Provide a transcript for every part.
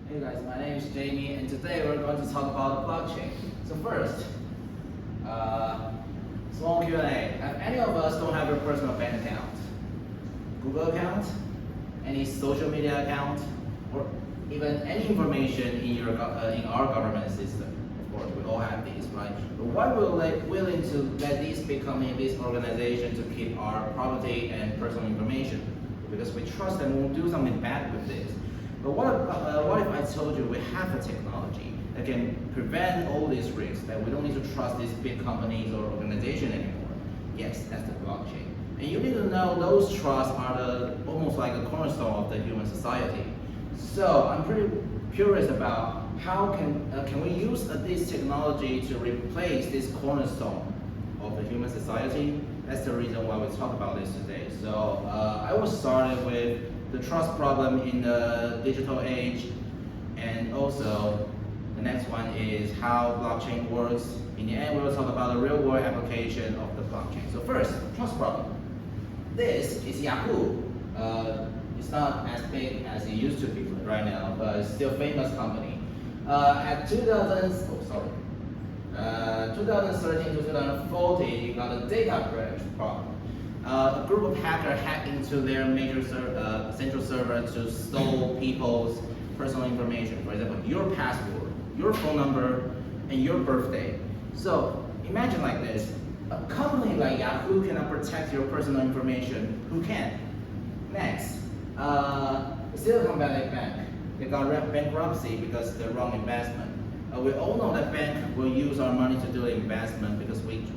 Hey guys, my name is Jamie, and today we're going to talk about blockchain. So first, small Q&A. Have any of us don't have your personal bank account? Google account? Any social media account? Or even any information in your in our government system? Of course, we all have these, right? But why we're willing to let these big companies, these organizations to keep our property and personal information? Because we trust them won't do something bad with this. But what if I told you we have a technology that can prevent all these risks, that we don't need to trust these big companies or organizations anymore? Yes, that's the blockchain. And you need to know those trusts are almost like a cornerstone of the human society. So I'm pretty curious about how can we use this technology to replace this cornerstone of the human society? That's the reason why we talk about this today. So I will start with the trust problem in the digital age, and also the next one is how blockchain works. In the end, we will talk about the real world application of the blockchain. So first, trust problem. This is Yahoo. It's not as big as it used to be right now, but it's still a famous company. At 2013 to 2014, you got a data breach problem. A group of hackers hacked into their major central server to steal people's personal information. For example, your password, your phone number, and your birthday. So imagine like this: a company like Yahoo cannot protect your personal information. Who can? Next, Silicon Valley Bank. They got bankruptcy because of the wrong investment. We all know that bank will use our money to do the investment because we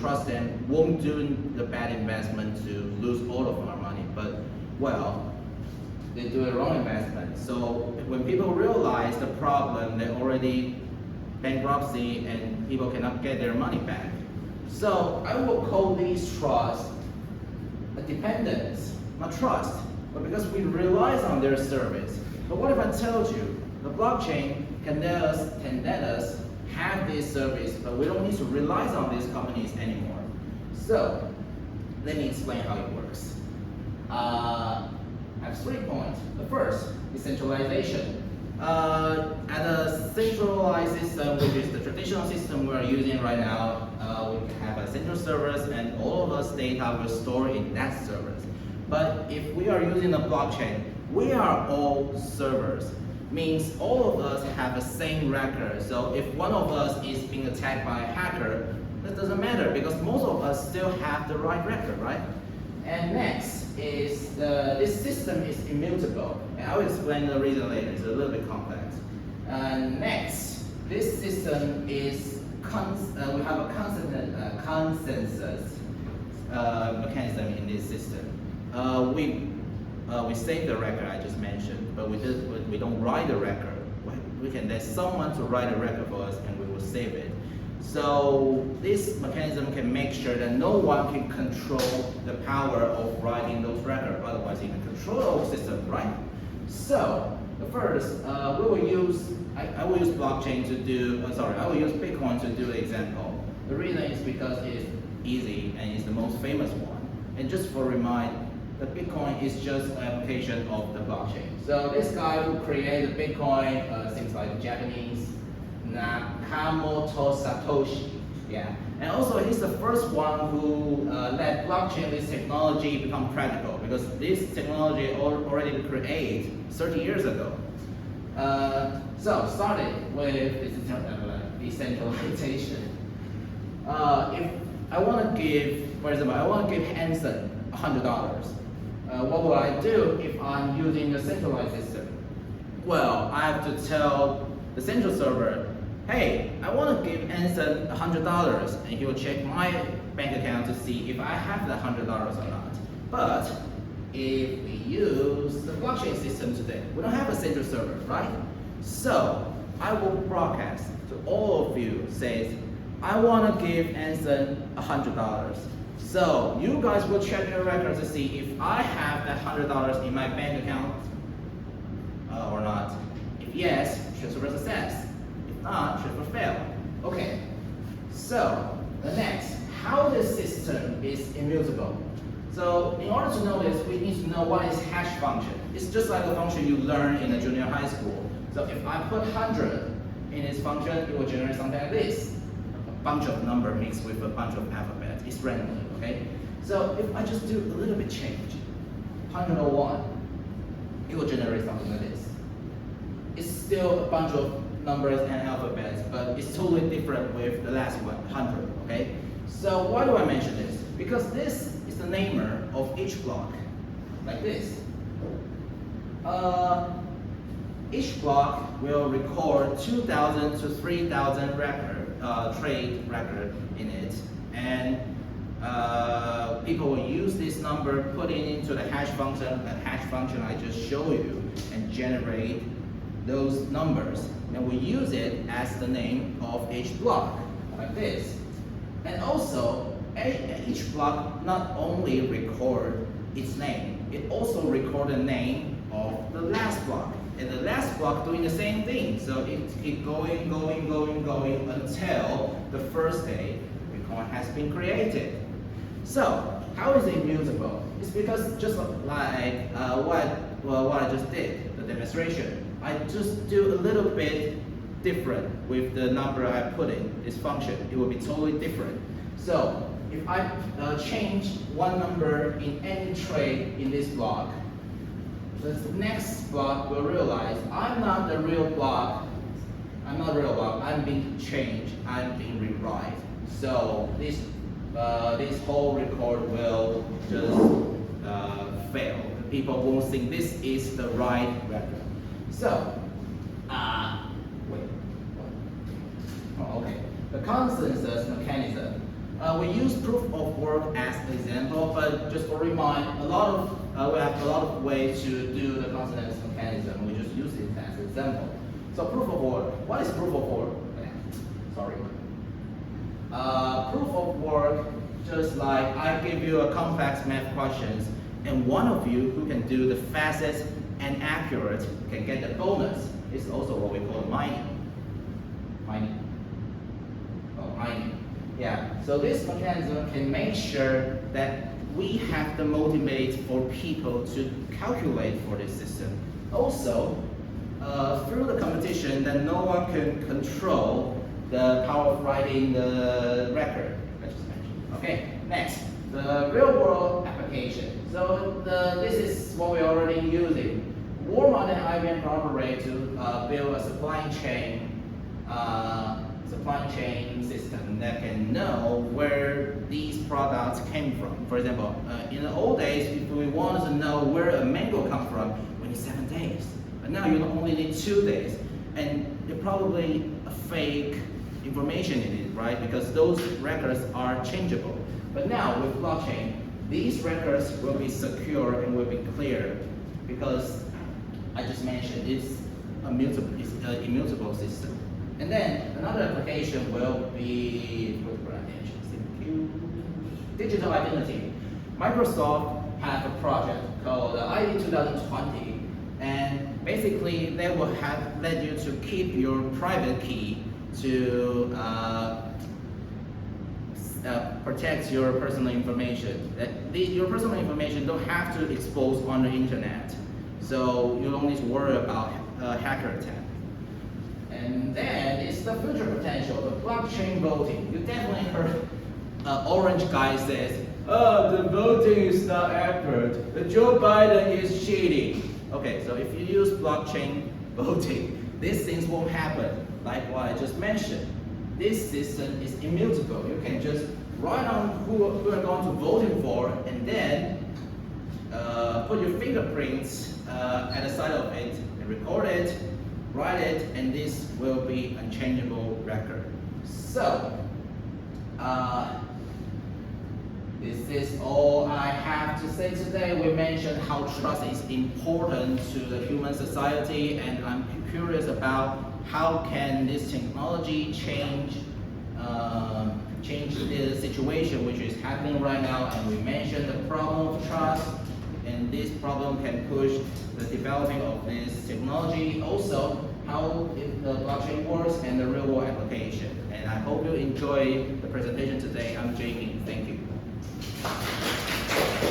trust them won't do the bad investment to lose all of our money. But well, they do the wrong investment. So when people realize the problem, they already bankruptcy and people cannot get their money back. So I will call these trusts a dependence, not trust, but because we rely on their service. But what if I told you the blockchain can let us have this service, but we don't need to rely on these companies anymore? So let me explain how it works. I have 3 points. The first, decentralization. At a centralized system, which is the traditional system we are using right now, we have a central service and all of us data will store in that service. But if we are using a blockchain, we are all servers. Means all of us have the same record. So if one of us is being attacked by a hacker, that doesn't matter because most of us still have the right record, right? And next is this system is immutable. And I will explain the reason later. It's a little bit complex. Next, this system is we have a consensus mechanism in this system. We save the record I just mentioned, but we don't write the record. We can let someone to write a record for us and we will save it. So this mechanism can make sure that no one can control the power of writing those records, otherwise you can control the whole system, right? So the first, I will use blockchain to do, I will use Bitcoin to do the example. The reason is because it's easy and it's the most famous one. And just for remind, the Bitcoin is just an application of the blockchain. So this guy who created Bitcoin, seems like Japanese, Nakamoto Satoshi. Yeah. And also he's the first one who let blockchain, this technology, become practical because this technology already created 30 years ago. So starting with decentralization. If I want to give, for example, I want to give Hanson $100. What will I do if I'm using a centralized system? Well, I have to tell the central server, hey, I want to give Anson $100, and he will check my bank account to see if I have that $100 or not. But if we use the blockchain system today, we don't have a central server, right? So I will broadcast to all of you, says, I want to give Anson $100. So you guys will check your records to see if I have that $100 in my bank account or not. If yes, transfer success. If not, transfer fail. Okay. So the next, how this system is immutable. So in order to know this, we need to know what is hash function. It's just like a function you learn in a junior high school. So if I put 100 in its function, it will generate something like this. A bunch of number mixed with a bunch of alphabets. It's randomly, okay? So if I just do a little bit change, 101, it will generate something like this. It's still a bunch of numbers and alphabets, but it's totally different with the last one, 100, okay? So why do I mention this? Because this is the namer of each block, like this. Each block will record 2,000 to 3,000 trade record in it, and people will use this number, put it into the hash function, I just showed you, and generate those numbers. And we use it as the name of each block, like this. And also, each block not only record its name, it also record the name of the last block. And the last block doing the same thing. So it keeps going until the first day the record has been created. So how is it immutable? It's because just like what I just did, the demonstration. I just do a little bit different with the number I put in this function. It will be totally different. So if I change one number in any trade in this block, the next block will realize I'm not the real block. I'm not a real block. I'm being changed. I'm being rewrite. So this whole record will just fail. People won't think this is the right record. So, okay. The consensus mechanism. We use proof of work as an example, but just for remind, we have a lot of ways to do the consensus mechanism. We just use it as an example. So proof of work. What is proof of work? Sorry. Proof of work, just like I give you a complex math questions, and one of you who can do the fastest and accurate can get the bonus. It's also what we call mining. Mining. Yeah. So this mechanism can make sure that we have the motivate for people to calculate for this system. Also, through the competition, that no one can control the power of writing the record I just mentioned. Okay. Next, the real-world application. So this is what we're already using. Walmart and IBM collaborate to build a supply chain system that can know where these products came from. For example, in the old days, if we wanted to know where a mango comes from, we need 7 days. But now you only need 2 days, and there's probably a fake information in it, right? Because those records are changeable. But now with blockchain, these records will be secure and will be clear because I just mentioned it's an immutable system. And then another application will be digital identity. Microsoft has a project called ID 2020, and basically they will let you to keep your private key to protect your personal information. Your personal information don't have to expose on the internet, so you don't need to worry about hacker attack. And then it's the future potential, the blockchain voting. You definitely heard orange guy says, oh, the voting is not accurate. The Joe Biden is cheating. Okay, so if you use blockchain voting, these things won't happen, like what I just mentioned. This system is immutable. You can just write on who are going to voting for, and then put your fingerprints at the side of it, and record it, write it, and this will be a unchangeable record. So, this is all I have to say today. We mentioned how trust is important to the human society, and I'm curious about how can this technology change the situation which is happening right now. And we mentioned the problem of trust, and this problem can push the developing of this technology. Also, how the blockchain works and the real world application. And I hope you enjoy the presentation today. I'm Jamie. Thank you.